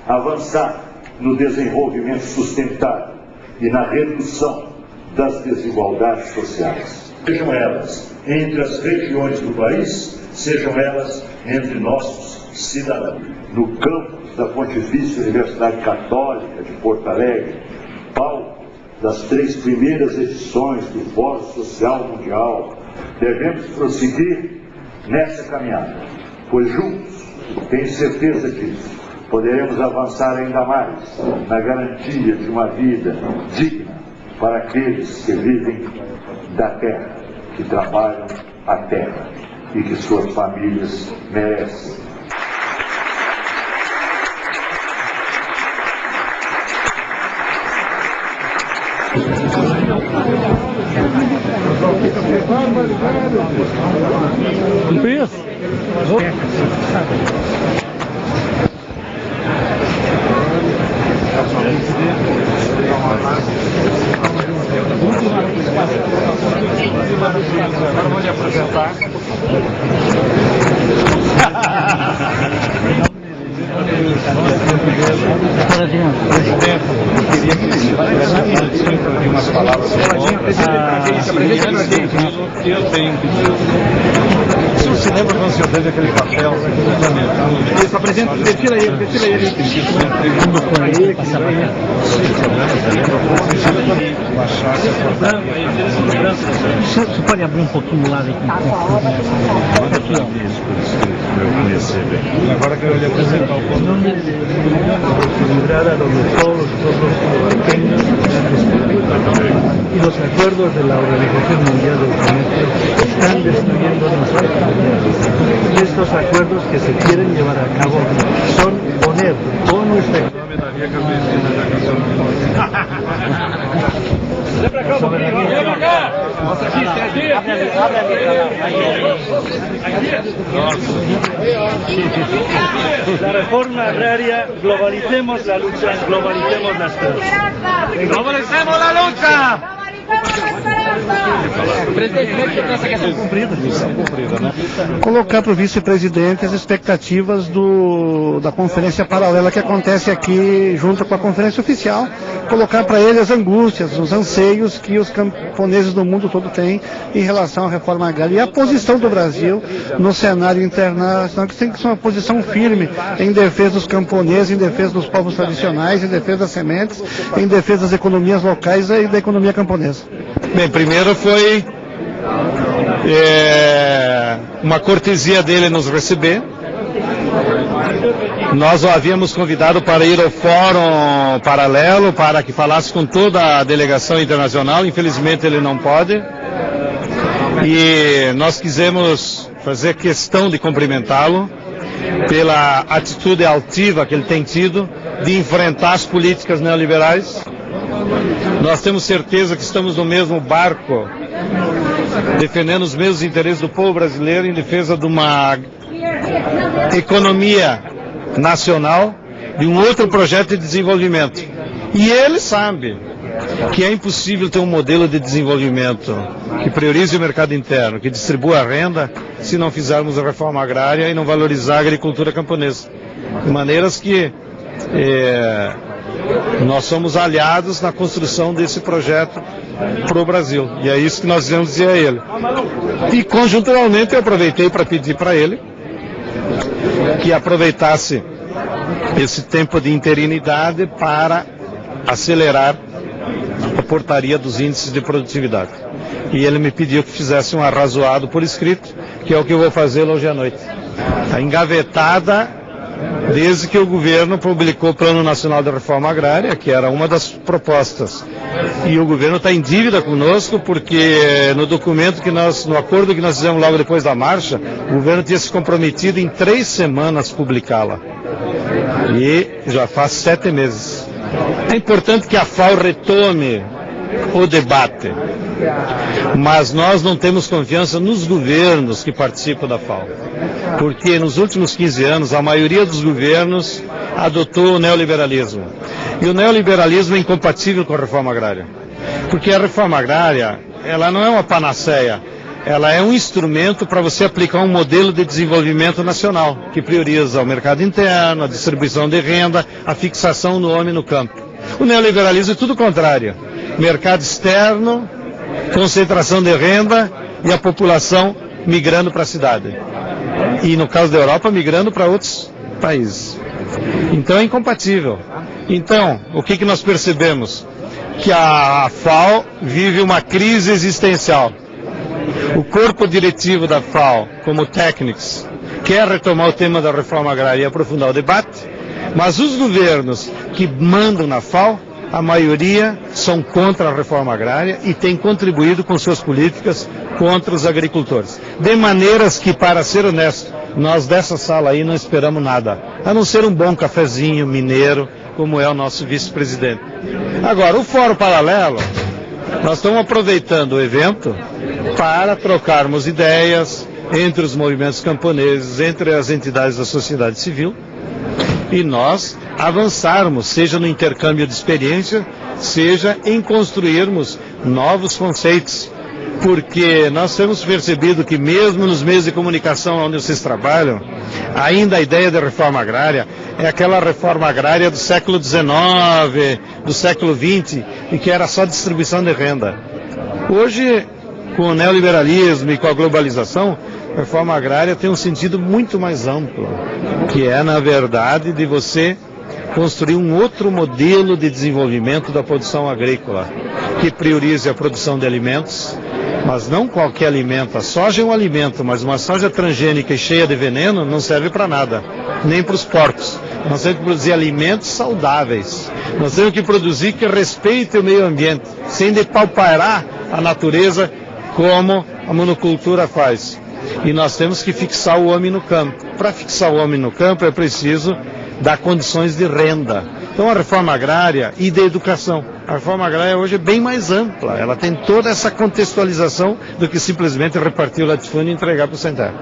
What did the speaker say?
avançar no desenvolvimento sustentável e na redução das desigualdades sociais. Sejam elas entre as regiões do país, sejam elas entre nossos cidadãos. No campus da Pontifícia Universidade Católica de Porto Alegre, palco das 3 primeiras edições do Fórum Social Mundial, devemos prosseguir nessa caminhada, pois juntos, tenho certeza disso, poderemos avançar ainda mais na garantia de uma vida digna para aqueles que vivem da terra, que trabalham a terra e que suas famílias merecem. Agora vou lhe apresentar. Queria que ele tivesse umas palavras. Eu tenho que dizer. O senhor se lembra quando o senhor teve aquele papel fundamental? Isso, apresenta, retira ele. Você pode abrir um pouquinho do lado aqui? Aqui, ó. Agora que eu lhe apresentar o ponto. Y los acuerdos de la Organización Mundial del Comercio están destruyendo nuestra economía. Estos acuerdos que se quieren llevar a cabo son poner toda nuestra economía. La reforma agraria, globalicemos la lucha, globalicemos la esperanza. ¡Globalicemos la lucha! Colocar para o vice-presidente as expectativas da conferência paralela que acontece aqui junto com a conferência oficial, colocar para ele as angústias, os anseios que os camponeses do mundo todo têm em relação à reforma agrária e a posição do Brasil no cenário internacional, que tem que ser uma posição firme em defesa dos camponeses, em defesa dos povos tradicionais, em defesa das sementes, em defesa das economias locais e da economia camponesa. Bem, primeiro foi uma cortesia dele nos receber. Nós o havíamos convidado para ir ao Fórum Paralelo para que falasse com toda a delegação internacional. Infelizmente ele não pode. E nós quisemos fazer questão de cumprimentá-lo pela atitude altiva que ele tem tido de enfrentar as políticas neoliberais. Nós temos certeza que estamos no mesmo barco, defendendo os mesmos interesses do povo brasileiro em defesa de uma economia nacional, de um outro projeto de desenvolvimento. E ele sabe que é impossível ter um modelo de desenvolvimento que priorize o mercado interno, que distribua a renda, se não fizermos a reforma agrária e não valorizar a agricultura camponesa. De maneiras que nós somos aliados na construção desse projeto para o Brasil. E é isso que nós devemos dizer a ele. E conjunturalmente eu aproveitei para pedir para ele que aproveitasse esse tempo de interinidade para acelerar a portaria dos índices de produtividade. E ele me pediu que fizesse um arrazoado por escrito, que é o que eu vou fazer hoje à noite. Está engavetada desde que o governo publicou o Plano Nacional de Reforma Agrária, que era uma das propostas. E o governo está em dívida conosco, porque no documento no acordo que nós fizemos logo depois da marcha, o governo tinha se comprometido em 3 semanas publicá-la. E já faz 7 meses. É importante que a FAO retome o debate, mas nós não temos confiança nos governos que participam da FAO, porque nos últimos 15 anos a maioria dos governos adotou o neoliberalismo, e o neoliberalismo é incompatível com a reforma agrária, porque a reforma agrária, ela não é uma panaceia, ela é um instrumento para você aplicar um modelo de desenvolvimento nacional, que prioriza o mercado interno, a distribuição de renda, a fixação do homem no campo. O neoliberalismo é tudo o contrário. Mercado externo, concentração de renda e a população migrando para a cidade. E no caso da Europa, migrando para outros países. Então é incompatível. Então, o que nós percebemos? Que a FAO vive uma crise existencial. O corpo diretivo da FAO, como técnicos, quer retomar o tema da reforma agrária e aprofundar o debate, mas os governos que mandam na FAO, a maioria são contra a reforma agrária e têm contribuído com suas políticas contra os agricultores. De maneiras que, para ser honesto, nós dessa sala aí não esperamos nada, a não ser um bom cafezinho mineiro, como é o nosso vice-presidente. Agora, o Fórum Paralelo, nós estamos aproveitando o evento para trocarmos ideias entre os movimentos camponeses, entre as entidades da sociedade civil, e nós avançarmos, seja no intercâmbio de experiência, seja em construirmos novos conceitos, porque nós temos percebido que mesmo nos meios de comunicação onde vocês trabalham, ainda a ideia da reforma agrária é aquela reforma agrária do século XIX, do século XX, e que era só distribuição de renda. Hoje, com o neoliberalismo e com a globalização, a reforma agrária tem um sentido muito mais amplo, que é, na verdade, de você construir um outro modelo de desenvolvimento da produção agrícola, que priorize a produção de alimentos, mas não qualquer alimento. A soja é um alimento, mas uma soja transgênica e cheia de veneno não serve para nada, nem para os porcos. Nós temos que produzir alimentos saudáveis. Nós temos que produzir que respeite o meio ambiente, sem depauperar a natureza como a monocultura faz. E nós temos que fixar o homem no campo. Para fixar o homem no campo é preciso dar condições de renda. Então a reforma agrária e de educação. A reforma agrária hoje é bem mais ampla. Ela tem toda essa contextualização do que simplesmente repartir o latifúndio e entregar para o sem terra.